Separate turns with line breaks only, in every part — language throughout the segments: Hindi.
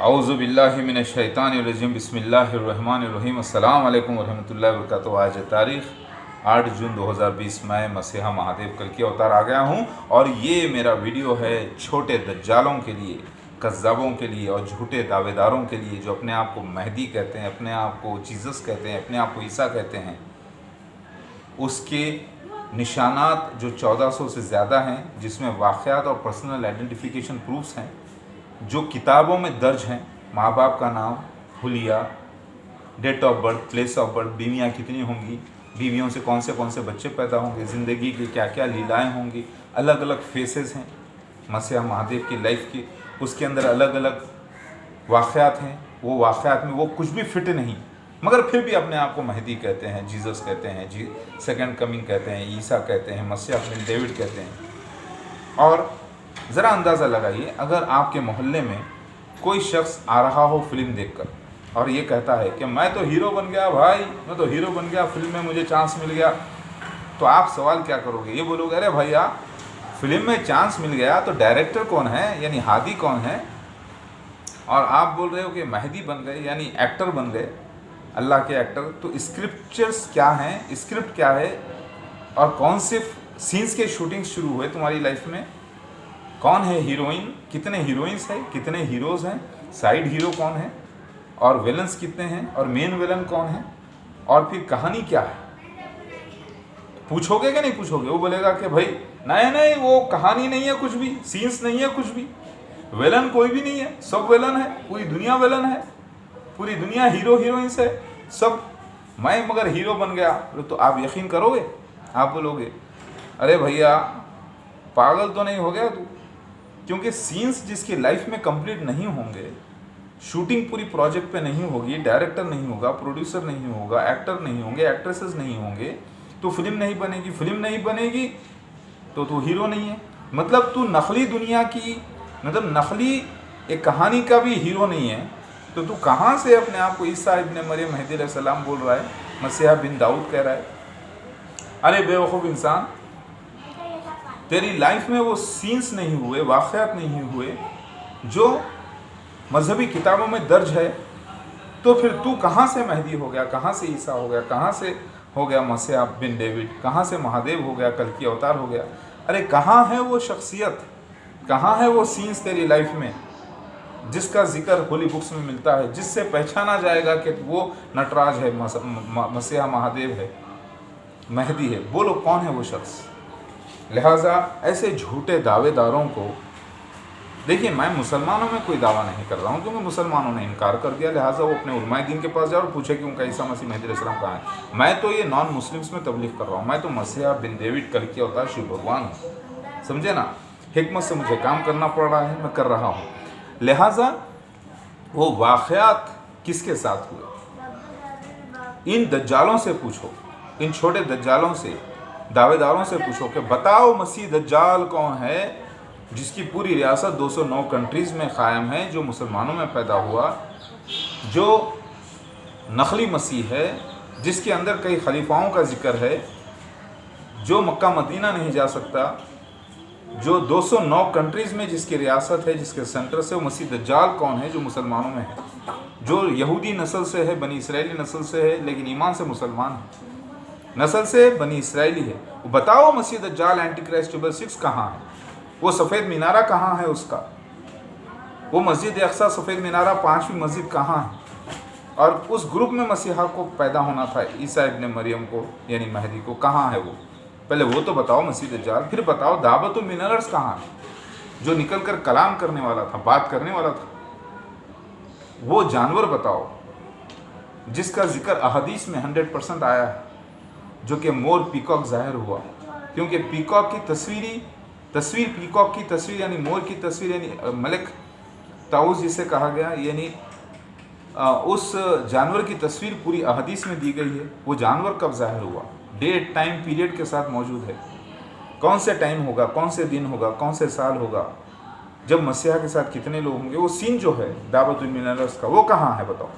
औज़ु बिल्लाहि मिनश शैतानिर रजीम बिस्मिल्लाहिर्रहमानिर रहीम अस्सलाम वालेकुम वरहमतुल्लाहि वबरकातुहू। आज तारीख़ 8 जून 2020 में मसीहा महादेव कल की अवतार आ गया हूँ और ये मेरा वीडियो है छोटे दज्जालों के लिए, कज़्ज़ाबों के लिए और झूठे दावेदारों के लिए जो अपने आप को मेहदी कहते हैं, अपने आप को जीसस कहते हैं, अपने आप को ईसा कहते हैं। उसके निशानात जो 1400 से ज़्यादा हैं, जिसमें वाक़यात और पर्सनल आइडेंटिफिकेशन प्रूफ्स हैं जो किताबों में दर्ज हैं। माँ बाप का नाम, हुलिया, date of birth, place of birth, बीवियाँ कितनी होंगी, बीवियों से कौन से बच्चे पैदा होंगे, ज़िंदगी की क्या क्या लीलाएं होंगी, अलग अलग फेसेस हैं मसीहा महादेव की लाइफ की। उसके अंदर अलग अलग वाक़यात हैं। वो वाक़यात में वो कुछ भी फिट नहीं, मगर फिर भी अपने आप को मेहदी कहते हैं, जीसस कहते हैं, सेकंड कमिंग कहते हैं, ईसा कहते हैं, मसीहा बिन डेविड कहते हैं। और ज़रा अंदाज़ा लगाइए, अगर आपके मोहल्ले में कोई शख्स आ रहा हो फिल्म देखकर और ये कहता है कि मैं तो हीरो बन गया भाई, मैं तो हीरो बन गया, फिल्म में मुझे चांस मिल गया, तो आप सवाल क्या करोगे? ये बोलोगे अरे भैया फिल्म में चांस मिल गया तो डायरेक्टर कौन है, यानी हादी कौन है? और आप बोल रहे हो कि मेहदी बन गए, यानी एक्टर बन गए, अल्लाह के एक्टर। तो स्क्रिप्चर्स क्या हैं, स्क्रिप्ट क्या है, और कौन से सीन्स के शूटिंग शुरू हुए तुम्हारी लाइफ में? कौन है हीरोइन, कितने हीरोइंस हैं, कितने हीरोज़ हैं, साइड हीरो कौन है, और विलन्स कितने हैं, और मेन विलन कौन है, और फिर कहानी क्या है? पूछोगे कि नहीं पूछोगे? वो बोलेगा कि भाई नहीं वो कहानी नहीं है, कुछ भी सीन्स नहीं है, कुछ भी विलन कोई भी नहीं है, सब विलन है, पूरी दुनिया विलन है, पूरी दुनिया हीरो हीरोइंस है सब, मैं मगर हीरो बन गया। तो आप यकीन करोगे? आप बोलोगे अरे भैया पागल तो नहीं हो गया तू? क्योंकि सीन्स जिसकी लाइफ में कंप्लीट नहीं होंगे, शूटिंग पूरी प्रोजेक्ट पे नहीं होगी, डायरेक्टर नहीं होगा, प्रोड्यूसर नहीं होगा, एक्टर नहीं होंगे, एक्ट्रेसेस नहीं होंगे, तो फिल्म नहीं बनेगी। फिल्म नहीं बनेगी तो तू हीरो नहीं है, मतलब तू नकली दुनिया की, मतलब नकली एक कहानी का भी हीरो नहीं है। तो तू कहाँ से अपने आप को ईसा इब्न मरियम मेहदी अलैहिस्सलाम बोल रहा है, मसीहा बिन दाऊद कह रहा है? अरे बेवकूफ़ इंसान, तेरी लाइफ में वो सीन्स नहीं हुए, वाक़यात नहीं हुए जो मजहबी किताबों में दर्ज है, तो फिर तू कहाँ से मेहदी हो गया, कहाँ से ईसा हो गया, कहाँ से हो गया मसीहा बिन डेविड, कहाँ से महादेव हो गया, कल की अवतार हो गया? अरे कहाँ है वो शख्सियत, कहाँ है वो सीन्स तेरी लाइफ में जिसका जिक्र होली बुक्स में मिलता है, जिससे पहचाना जाएगा कि वो नटराज है, मसीहा महादेव है, मेहदी है? बोलो कौन है वो शख्स? लिहाजा ऐसे झूठे दावेदारों को देखिए, मैं मुसलमानों में कोई दावा नहीं कर रहा हूँ क्योंकि मुसलमानों ने इनकार कर दिया, लिहाजा वो अपने उलमाए दीन के पास जाए और पूछे कि उनका ईसा मसीह मेहदी अलैहिस्सलाम कहाँ है। मैं तो ये नॉन मुस्लिम्स में तबलीग कर रहा हूँ, मैं तो मसीहा बिन डेविड कल की अवतार शिव भगवान हूँ, समझे ना? हिकमत से मुझे काम करना पड़ रहा है, मैं कर रहा हूँ। लिहाजा वो वाक़यात किसके साथ हुए, इन दज्जालों से पूछो, इन छोटे दज्जालों से, दावेदारों से पूछो कि बताओ मसीह दज्जाल कौन है जिसकी पूरी रियासत 209 कंट्रीज़ में क़ायम है, जो मुसलमानों में पैदा हुआ, जो नकली मसीह है, जिसके अंदर कई खलीफाओं का जिक्र है, जो मक्का मदीना नहीं जा सकता, जो 209 कंट्रीज़ में जिसकी रियासत है, जिसके सेंटर से, वो मसीह दज्जाल कौन है जो मुसलमानों में है, जो यहूदी नस्ल से है, बनी इसराइली नस्ल से है, लेकिन ईमान से मुसलमान है, नस्ल से बनी इसराइली है? बताओ मसीह दज्जाल एंटी क्राइस्ट टेबल 6 कहाँ है? वो सफ़ेद मीनारा कहाँ है उसका? वो मस्जिद अक्सा सफ़ेद मीनारा 5वीं मस्जिद कहाँ है? और उस ग्रुप में मसीहा को पैदा होना था, ईसा इब्न मरियम को, यानी मेहदी को, कहाँ है वो? पहले वो तो बताओ मसीह दज्जाल, फिर बताओ दावतुल मिनर्स कहाँ है, जो निकल कर कलाम करने वाला था, बात करने वाला था? वो जानवर बताओ जिसका जिक्र अहदीस में 100% आया है, जो कि मोर पीकॉक ज़ाहिर हुआ, क्योंकि पीकॉक की तस्वीर पीकॉक की तस्वीर यानी मोर की तस्वीर, यानी मलिक ताऊस जिसे कहा गया, यानी उस जानवर की तस्वीर पूरी अहदीस में दी गई है। वो जानवर कब ज़ाहिर हुआ, डेट टाइम पीरियड के साथ मौजूद है, कौन से टाइम होगा, कौन से दिन होगा, कौन से साल होगा, जब मसीहा के साथ कितने लोग होंगे, वो सीन जो है दावतुल मिनर्स का, वो कहाँ है बताओ?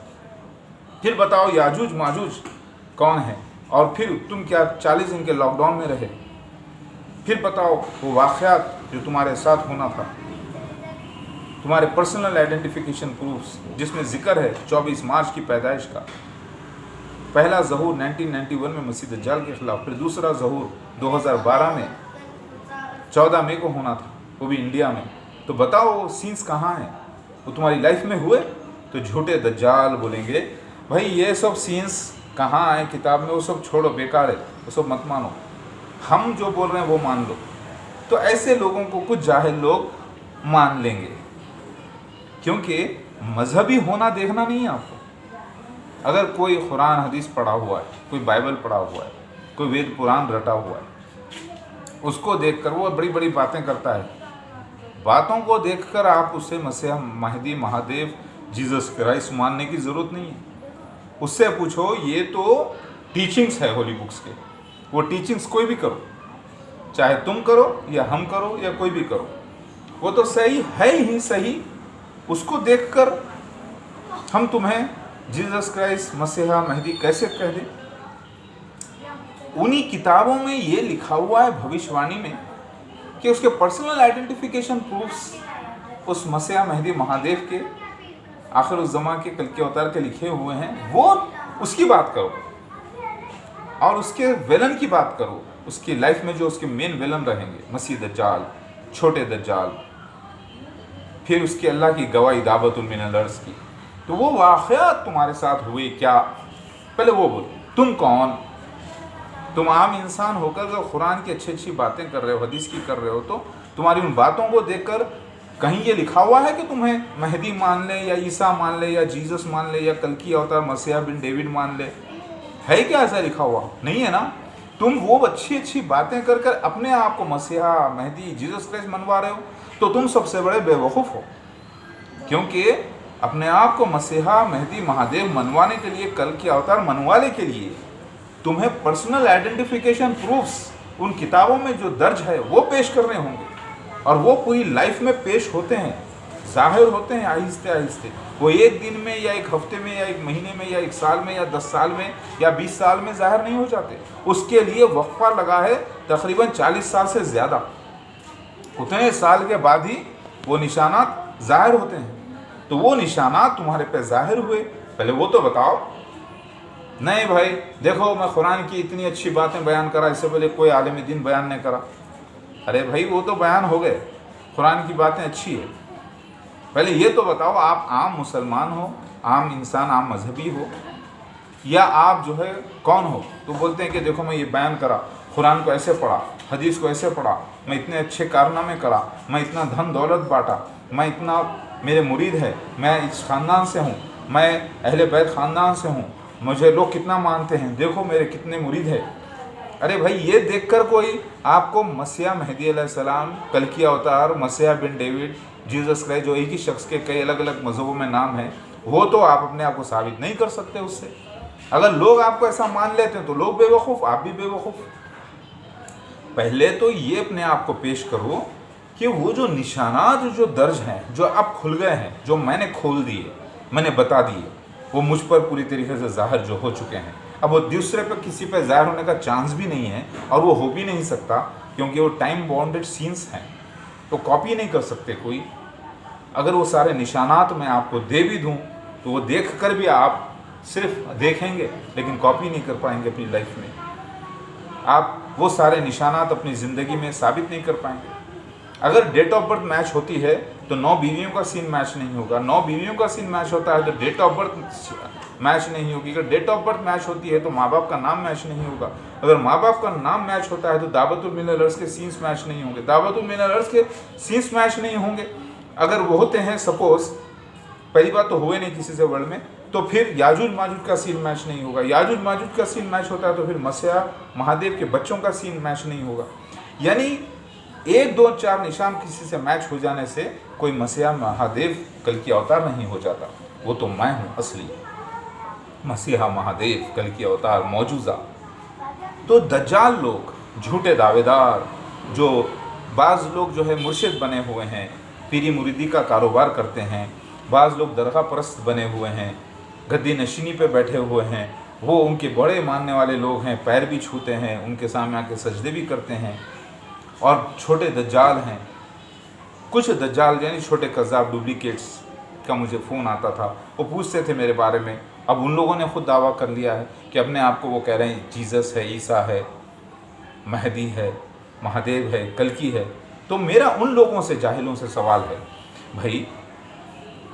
फिर बताओ याजूज माजूज कौन है, और फिर तुम क्या 40 दिन के लॉकडाउन में रहे? फिर बताओ वो वाक़यात जो तुम्हारे साथ होना था, तुम्हारे पर्सनल आइडेंटिफिकेशन प्रूफ्स, जिसमें जिक्र है 24 मार्च की पैदाइश का, पहला ज़हूर 1991 में मसीह दज्जाल के खिलाफ, फिर दूसरा ज़हूर 2012 में 14 मई को होना था, वो भी इंडिया में। तो बताओ वो सीन्स कहाँ हैं? वो तुम्हारी लाइफ में हुए? तो झूठे दज्जाल बोलेंगे भाई ये सब सीन्स कहाँ आए किताब में, वो सब छोड़ो, बेकार है, वो सब मत मानो, हम जो बोल रहे हैं वो मान लो। तो ऐसे लोगों को कुछ जाहिल लोग मान लेंगे, क्योंकि मजहबी होना देखना नहीं है आपको। अगर कोई कुरान हदीस पढ़ा हुआ है, कोई बाइबल पढ़ा हुआ है, कोई वेद पुराण रटा हुआ है, उसको देखकर वो बड़ी बड़ी बातें करता है, बातों को देखकर आप उससे मसीह महदी महादेव जीसस क्राइस्ट मानने की ज़रूरत नहीं है। उससे पूछो ये तो टीचिंग्स है होली बुक्स के, वो टीचिंग्स कोई भी करो, चाहे तुम करो या हम करो या कोई भी करो, वो तो सही है ही सही। उसको देखकर हम तुम्हें जीसस क्राइस्ट मसीहा महदी कैसे कह दें? उन्हीं किताबों में ये लिखा हुआ है भविष्यवाणी में कि उसके पर्सनल आइडेंटिफिकेशन प्रूफ्स उस मसीहा महदी महादेव के आखिर उस ज़मा के कल के अवतार के लिखे हुए हैं, वो उसकी बात करो और उसके विलन की बात करो, उसकी लाइफ में जो उसके मेन विलन रहेंगे, मसीह दज्जाल, छोटे दज्जाल, फिर उसके अल्लाह की गवाही दावतुल मिनल अर्ज़ की। तो वो वाक़यात तुम्हारे साथ हुए क्या, पहले वो बोलो। तुम कौन? तुम आम इंसान होकर जो कुरान की अच्छी अच्छी बातें कर रहे हो, हदीस की कर रहे हो, तो तुम्हारी उन बातों को देखकर कहीं ये लिखा हुआ है कि तुम्हें महदी मान ले या ईसा मान ले या जीसस मान ले या कल की अवतार मसीहा बिन डेविड मान ले? है क्या ऐसा लिखा हुआ? नहीं है ना। तुम वो अच्छी अच्छी बातें कर कर अपने आप को मसीहा महदी जीसस क्राइस्ट मनवा रहे हो, तो तुम सबसे बड़े बेवकूफ़ हो, क्योंकि अपने आप को मसीहा महदी महादेव मनवाने के लिए, कल के अवतार मनवाने के लिए तुम्हें पर्सनल आइडेंटिफिकेशन प्रूफ्स उन किताबों में जो दर्ज है वो पेश करने होंगे, और वो पूरी लाइफ में पेश होते हैं, जाहिर होते हैं आहिस्ते आहिस्ते। वो एक दिन में या एक हफ्ते में या एक महीने में या एक साल में या 10 साल में या 20 साल में जाहिर नहीं हो जाते। उसके लिए वक्फा लगा है तकरीबन 40 साल से ज़्यादा। उतने साल के बाद ही वो निशानात जाहिर होते हैं। तो वो निशानात तुम्हारे पे जाहिर हुए, पहले वो तो बताओ। नहीं भाई देखो, मैं कुरान की इतनी अच्छी बातें बयान करा, इससे पहले कोई आलिम दीन बयान नहीं करा। अरे भाई वो तो बयान हो गए, कुरान की बातें अच्छी है। पहले ये तो बताओ, आप आम मुसलमान हो, आम इंसान, आम मजहबी हो, या आप जो है कौन हो? तो बोलते हैं कि देखो मैं ये बयान करा, कुरान को ऐसे पढ़ा, हदीस को ऐसे पढ़ा, मैं इतने अच्छे कारनामे करा, मैं इतना धन दौलत बांटा, मैं इतना, मेरे मुरीद है, मैं इस ख़ानदान से हूँ, मैं अहले बैत ख़ानदान से हूँ, मुझे लोग कितना मानते हैं, देखो मेरे कितने मुरीद है। अरे भाई ये देखकर कोई आपको मसीहा महदी अलैहिस्सलाम, कल की अवतार, मसीहा बिन डेविड, जीसस क्राइस्ट, जो एक ही शख्स के कई अलग अलग मज़हबों में नाम है, वो तो आप अपने आप को साबित नहीं कर सकते उससे। अगर लोग आपको ऐसा मान लेते हैं तो लोग बेवकूफ़, आप भी बेवकूफ़। पहले तो ये अपने आप को पेश करो कि वो जो निशानात जो दर्ज हैं, जो अब खुल गए हैं, जो मैंने खोल दिए, मैंने बता दिए, वो मुझ पर पूरी तरीके से ज़ाहिर जो हो चुके हैं। अब वो दूसरे पर किसी पर ज़ाहिर होने का चांस भी नहीं है, और वो हो भी नहीं सकता, क्योंकि वो टाइम बाउंडेड सीन्स हैं, तो कॉपी नहीं कर सकते कोई। अगर वो सारे निशानात मैं आपको दे भी दूँ तो वो देख कर भी आप सिर्फ देखेंगे, लेकिन कॉपी नहीं कर पाएंगे अपनी लाइफ में। आप वो सारे निशानात अपनी ज़िंदगी में साबित नहीं कर पाएंगे। अगर डेट ऑफ बर्थ मैच होती है तो 9 बीवियों का सीन मैच नहीं होगा। 9 बीवियों का सीन मैच होता है तो डेट ऑफ बर्थ मैच नहीं होगी। अगर डेट ऑफ बर्थ मैच होती है तो माँ बाप का नाम मैच नहीं होगा। अगर माँ बाप का नाम मैच होता है तो दावतुल मिनल अर्ज़ के सीन्स मैच नहीं होंगे। दावतुल मिनल अर्ज़ के सीन्स मैच नहीं होंगे। अगर वो होते हैं, सपोज पहली बात तो हुए नहीं किसी से वर्ल्ड में, तो फिर याजूज माजूज का सीन मैच नहीं होगा। याजूज माजूज का सीन मैच होता है तो फिर मसीहा महादेव के बच्चों का सीन मैच नहीं होगा। यानी 1 2 4 निशान किसी से मैच हो जाने से कोई मसीहा महादेव कल की अवतार नहीं हो जाता। वो तो मैं हूँ असली मसीहा महादेव कल की अवतार मौजूदा। तो दज्जाल लोग, झूठे दावेदार, जो बाज़ लोग जो है मुर्शिद बने हुए हैं, पीरी मुरीदी का कारोबार करते हैं, बाज़ लोग दरगाह परस्त बने हुए हैं, गद्दी नशीनी पे बैठे हुए हैं, वो उनके बड़े मानने वाले लोग हैं, पैर भी छूते हैं, उनके सामने आके सजदे भी करते हैं, और छोटे दज्जाल हैं। कुछ दज्जाल यानी छोटे कज़्ज़ाब डुप्लीकेट्स का मुझे फ़ोन आता था, वो पूछते थे मेरे बारे में। अब उन लोगों ने खुद दावा कर लिया है कि अपने आप को वो कह रहे हैं जीसस है, ईसा है, महदी है, महादेव है, कल्कि है। तो मेरा उन लोगों से, जाहिलों से सवाल है, भाई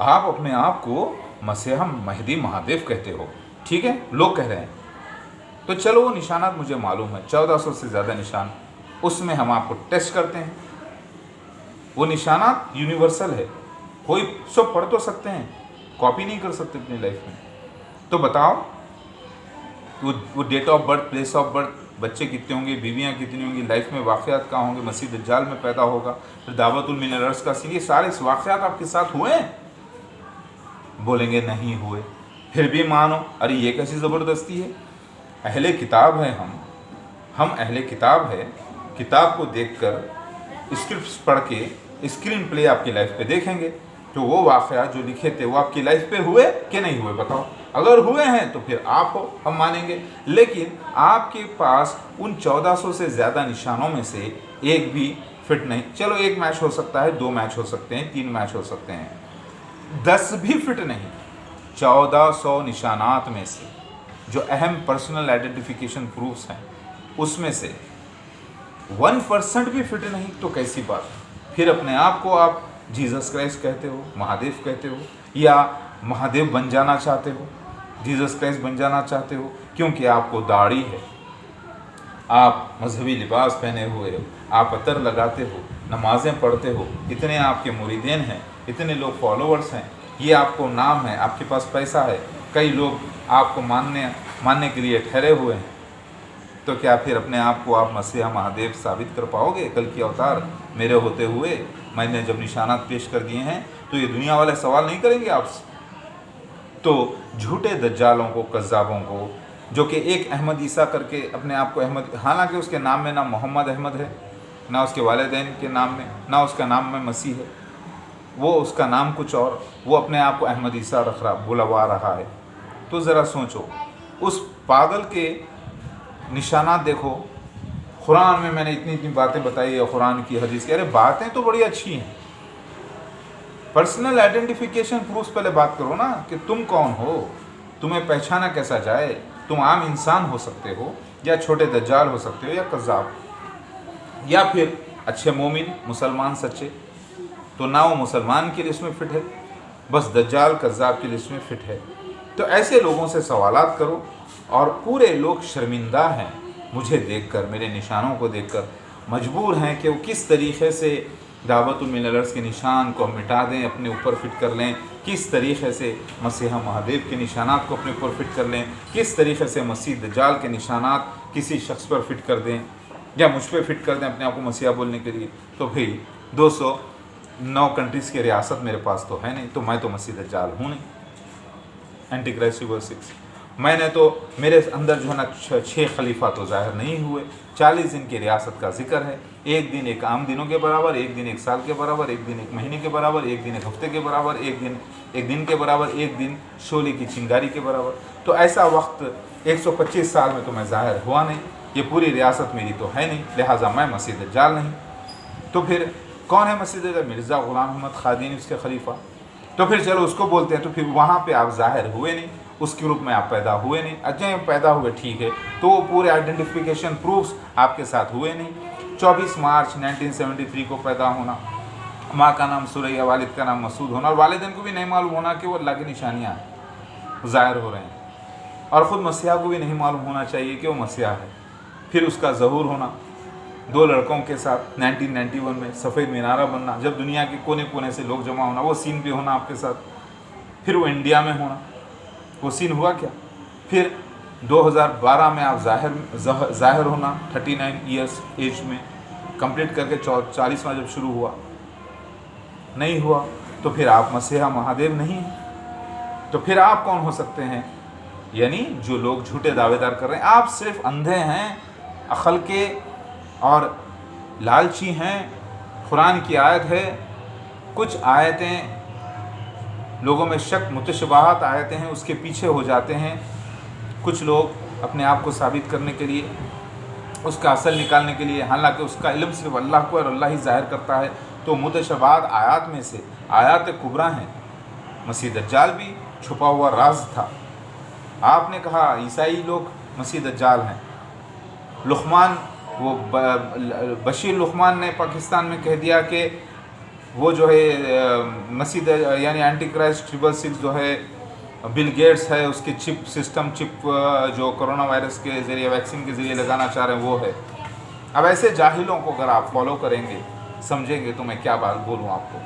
आप अपने आप को मसीहा, महदी, महादेव कहते हो, ठीक है, लोग कह रहे हैं, तो चलो वो निशानात मुझे मालूम है, 1400 से ज़्यादा निशान, उसमें हम आपको टेस्ट करते हैं। वो निशानात यूनिवर्सल है, कोई सब पढ़ तो सकते हैं, कॉपी नहीं कर सकते अपनी लाइफ में। तो बताओ वो date of birth, place of birth, बच्चे कितने होंगे, बीवियाँ कितनी होंगी, लाइफ में वाक़यात कहाँ होंगे, मसीह दज्जाल में पैदा होगा, फिर दावतुल मिनरर्स का सीन, ये सारे वाक़यात आपके साथ हुए हैं? बोलेंगे नहीं हुए। फिर भी मानो, अरे ये कैसी ज़बरदस्ती है, अहले किताब है हम अहले किताब है। किताब को देखकर, स्क्रिप्ट्स पढ़ के स्क्रीन प्ले आपकी लाइफ पे देखेंगे, तो वो वाक़यात जो लिखे थे वो आपकी लाइफ पे हुए कि नहीं हुए, बताओ। अगर हुए हैं तो फिर आप हो, हम मानेंगे। लेकिन आपके पास उन 1400 से ज़्यादा निशानों में से एक भी फिट नहीं। चलो एक मैच हो सकता है, 2 मैच हो सकते हैं, 3 मैच हो सकते हैं, 10 भी फिट नहीं। 1400 निशानात में से जो अहम पर्सनल आइडेंटिफिकेशन प्रूफ्स हैं उसमें से 1% भी फिट नहीं, तो कैसी बात। फिर अपने आप को आप जीसस क्राइस्ट कहते हो, महादेव कहते हो, या महादेव बन जाना चाहते हो, जीसस क्राइस्ट बन जाना चाहते हो, क्योंकि आपको दाढ़ी है, आप मजहबी लिबास पहने हुए हो, आप अतर लगाते हो, नमाज़ें पढ़ते हो, इतने आपके मुरीदीन हैं, इतने लोग फॉलोअर्स हैं, ये आपको नाम है, आपके पास पैसा है, कई लोग आपको मानने के लिए ठहरे हुए हैं, तो क्या फिर अपने आप को आप मसीहा महादेव साबित कर पाओगे? कल की अवतार मेरे होते हुए मैंने जब निशानात पेश कर दिए हैं, तो ये दुनिया वाले सवाल नहीं करेंगे आपसे? तो झूठे दज्जालों को, कज़्ज़ाबों को, जो कि एक अहमद ईसा करके अपने आप को अहमद, हालांकि उसके नाम में ना मोहम्मद अहमद है, ना उसके वालिदैन के नाम में, ना उसका नाम में मसीह है, वो उसका नाम कुछ और, वो अपने आप को अहमद ईसा रख रहा, बुलवा रहा है। तो ज़रा सोचो, उस पागल के निशानात देखो। कुरान में मैंने इतनी बातें बताई है, कुरान की, हदीस की, अरे बातें तो बड़ी अच्छी हैं, पर्सनल आइडेंटिफिकेशन प्रूफ पहले बात करो ना, कि तुम कौन हो, तुम्हें पहचाना कैसा जाए। तुम आम इंसान हो सकते हो, या छोटे दज्जाल हो सकते हो, या कज़्ज़ाब, या फिर अच्छे मोमिन मुसलमान सच्चे। तो ना वो मुसलमान की लिस्ट में फिट है, बस दज्जाल कज़्ज़ाब की लिस्ट में फिट है। तो ऐसे लोगों से सवालात करो, और पूरे लोग शर्मिंदा हैं मुझे देखकर, मेरे निशानों को देखकर, मजबूर हैं कि वो किस तरीक़े से दावतुल मिनरर्स के निशान को मिटा दें, अपने ऊपर फिट कर लें, किस तरीक़े से मसीहा महादेव के निशानात को अपने ऊपर फिट कर लें, किस तरीक़े से मसीह दज्जाल के निशानात किसी शख्स पर फिट कर दें, या मुझ पर फिट कर दें अपने आप को मसीहा बोलने के लिए। तो भाई 209 कंट्रीज़ की रियासत मेरे पास तो है नहीं, तो मैं तो मसीह दज्जाल हूँ नहीं, एंटी क्राइस्ट रिवर्स 6। मैंने तो, मेरे अंदर जो है ना 6 खलीफा तो ज़ाहिर नहीं हुए। 40 दिन की रियासत का जिक्र है, एक दिन एक आम दिनों के बराबर, एक दिन एक साल के बराबर, एक दिन एक महीने के बराबर, एक दिन एक हफ्ते के बराबर, एक दिन के बराबर, एक दिन शोले की चिंगारी के बराबर। तो ऐसा वक्त 125 साल में तो मैं ज़ाहिर हुआ नहीं, ये पूरी रियासत मेरी तो है नहीं, लिहाजा मैं मसीह दज्जाल नहीं। तो फिर कौन है मसीह दज्जाल? मिर्ज़ा ग़ुलाम अहमद क़ादियानी उसके खलीफा। तो फिर चलो उसको बोलते हैं। तो फिर वहाँ पे आप ज़ाहिर हुए नहीं, उसके रूप में आप पैदा हुए नहीं। अच्छा पैदा हुए ठीक है, तो वो पूरे आइडेंटिफिकेशन प्रूफ्स आपके साथ हुए नहीं। 24 मार्च 1973 को पैदा होना, माँ का नाम सुरैया, वालिद का नाम मसूद होना, और वालिदैन को भी नहीं मालूम होना कि वो अल्लाह की निशानियाँ ज़ाहिर हो रहे हैं, और ख़ुद मसीहा को भी नहीं मालूम होना चाहिए कि वो मसीहा है। फिर उसका ज़हूर होना 2 लड़कों के साथ 1991 में, सफ़ेद मीनारा बनना, जब दुनिया के कोने कोने से लोग जमा होना, वो सीन भी होना आपके साथ। फिर वो इंडिया में होना, वो सीन हुआ क्या? फिर 2012 में आप ज़ाहिर होना 39 ईयर्स एज में, कंप्लीट करके 40वां जब शुरू हुआ, नहीं हुआ। तो फिर आप मसीहा महादेव नहीं हैं, तो फिर आप कौन हो सकते हैं? यानी जो लोग झूठे दावेदार कर रहे हैं, आप सिर्फ अंधे हैं, अक़ल के और लालची हैं। कुरान की आयत है, कुछ आयतें लोगों में शक, मुतशबाहत आयतें हैं, उसके पीछे हो जाते हैं कुछ लोग अपने आप को साबित करने के लिए, उसका असल निकालने के लिए, हालांकि उसका इल्म सिर्फ अल्लाह को और अल्लाह ही ज़ाहिर करता है। तो मुतशबात आयात में से आयात कुबरा हैं। मसीह दज्जाल भी छुपा हुआ राज था। आपने कहा ईसाई लोग मसीह दज्जाल हैं। लुक़मान वो बशीर लुक़मान ने पाकिस्तान में कह दिया कि वो जो है मसीह यानी एंटी क्राइस्ट 666 जो है बिल गेट्स है, उसके चिप जो कोरोना वायरस के ज़रिए वैक्सीन के ज़रिए लगाना चाह रहे हैं वो है। अब ऐसे जाहिलों को अगर आप फॉलो करेंगे समझेंगे तो मैं क्या बात बोलूँ आपको,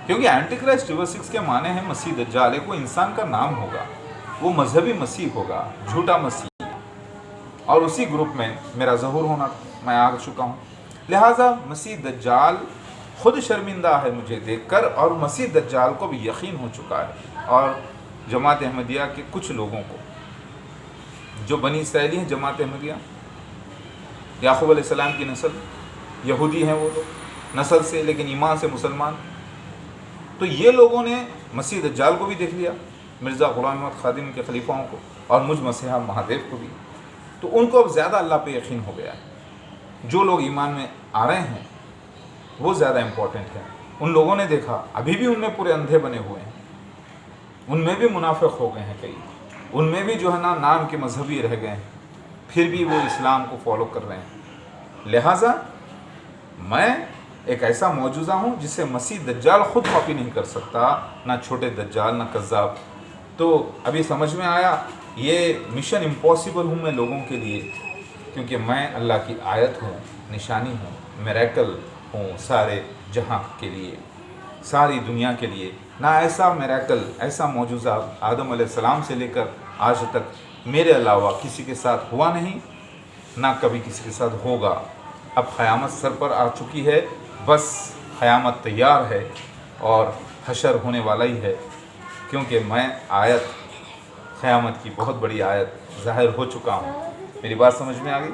क्योंकि एंटी क्राइस्ट 666 के माने हैं मसीह दज्जाल। एक वो इंसान का नाम होगा, वो मजहबी मसीह होगा, झूठा मसीह, और उसी ग्रुप में मेरा ज़हूर होना मैं आ चुका हूँ। लिहाजा मसीह दज्जाल खुद शर्मिंदा है मुझे देखकर, और मसीह दज्जाल को भी यकीन हो चुका है। और जमात अहमदिया के कुछ लोगों को, जो बनी इसराइली हैं जमात अहमदिया, याकूब अलैहिस्सलाम की नस्ल, यहूदी हैं वो लोग नस्ल से, लेकिन ईमान से मुसलमान, तो ये लोगों ने मसीह दज्जाल को भी देख लिया, मिर्ज़ा ग़ुलाम अहमद ख़ादिम के खलीफाओं को, और मुझ मसीहा महादेव को भी। तो उनको अब ज़्यादा अल्लाह पे यकीन हो गया है। जो लोग ईमान में आ रहे हैं वो ज़्यादा इम्पोर्टेंट है। उन लोगों ने देखा, अभी भी उनमें पूरे अंधे बने हुए हैं, उनमें भी मुनाफिक हो गए हैं कई, उनमें भी जो है ना नाम के मजहबी रह गए हैं, फिर भी वो इस्लाम को फॉलो कर रहे हैं। लिहाजा मैं एक ऐसा मौजूज़ा हूँ जिसे मसीह दज्जाल ख़ुद कॉपी नहीं कर सकता, ना छोटे दज्जाल ना कज़्ज़ाब। तो अभी समझ में आया, ये मिशन इम्पॉसिबल हूँ मैं लोगों के लिए, क्योंकि मैं अल्लाह की आयत हूँ, निशानी हूँ, मिरेकल हूँ सारे जहाँ के लिए, सारी दुनिया के लिए। ना ऐसा मिरेकल, ऐसा मौजूज़ा आदम अलैहिस्सलाम से लेकर आज तक मेरे अलावा किसी के साथ हुआ नहीं, ना कभी किसी के साथ होगा। अब क़यामत सर पर आ चुकी है, बस क़यामत तैयार है और हशर होने वाला ही है, क्योंकि मैं आयत क़यामत की बहुत बड़ी आयत ज़ाहिर हो चुका हूँ। मेरी बात समझ में आ गई?